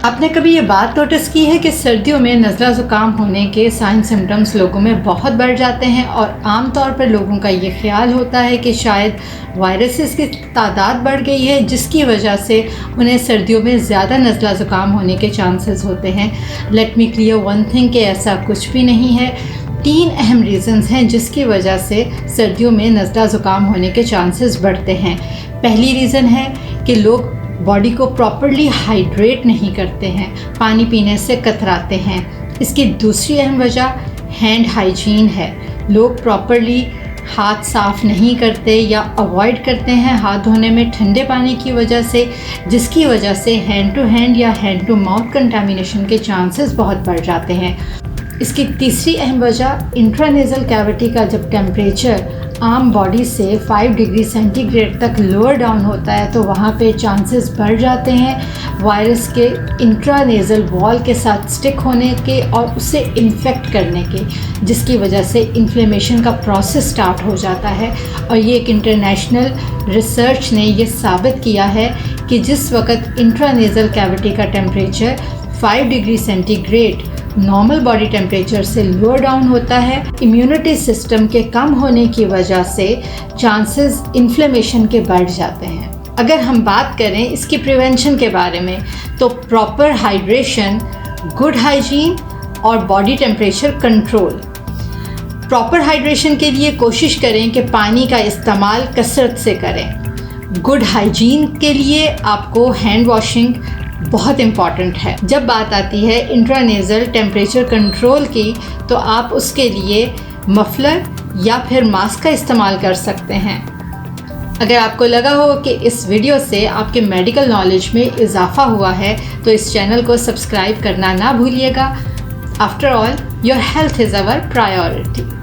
आपने कभी ये बात नोटिस की है कि सर्दियों में नज़ला ज़ुकाम होने के साइन सिम्टम्स लोगों में बहुत बढ़ जाते हैं और आमतौर पर लोगों का ये ख्याल होता है कि शायद वायरसेस की तादाद बढ़ गई है, जिसकी वजह से उन्हें सर्दियों में ज़्यादा नज़ला ज़ुकाम होने के चांसेस होते हैं। Let me clear one thing कि ऐसा कुछ भी नहीं है। 3 अहम रीज़न्स हैं जिसकी वजह से सर्दियों में नज़ला ज़ुकाम होने के चांसेस बढ़ते हैं। पहली रीज़न है कि लोग बॉडी को प्रॉपरली हाइड्रेट नहीं करते हैं, पानी पीने से कतराते हैं। इसकी दूसरी अहम वजह हैंड हाइजीन है। लोग प्रॉपरली हाथ साफ़ नहीं करते या अवॉइड करते हैं हाथ धोने में ठंडे पानी की वजह से, जिसकी वजह से हैंड टू हैंड या हैंड टू माउथ कंटामिनेशन के चांसेस बहुत बढ़ जाते हैं। इसकी तीसरी अहम वजह इंट्रानेज़ल कैविटी का जब टेम्परेचर आम बॉडी से 5 डिग्री सेंटीग्रेड तक लोअर डाउन होता है तो वहाँ पे चांसेस बढ़ जाते हैं वायरस के इंट्रानेज़ल वॉल के साथ स्टिक होने के और उसे इन्फेक्ट करने के, जिसकी वजह से इन्फ्लेमेशन का प्रोसेस स्टार्ट हो जाता है। और ये एक इंटरनेशनल रिसर्च ने ये साबित किया है कि जिस वक्त इंट्रानेज़ल कैविटी का temperature 5 degree centigrade normal body temperature से लोअर डाउन होता है, इम्यूनिटी सिस्टम के कम होने की वजह से चांसेस इन्फ्लेमेशन के बढ़ जाते हैं। अगर हम बात करें इसकी प्रिवेंशन के बारे में तो प्रॉपर हाइड्रेशन, गुड हाइजीन और body temperature control. Proper hydration के लिए कोशिश करें कि पानी का इस्तेमाल कसरत से करें। गुड हाइजीन के लिए आपको हैंड वॉशिंग बहुत इम्पॉर्टेंट है। जब बात आती है इंट्रानेज़ल टेम्परेचर कंट्रोल की तो आप उसके लिए मफलर या फिर मास्क का इस्तेमाल कर सकते हैं। अगर आपको लगा हो कि इस वीडियो से आपके मेडिकल नॉलेज में इजाफा हुआ है तो इस चैनल को सब्सक्राइब करना ना भूलिएगा। After all, your health is our priority.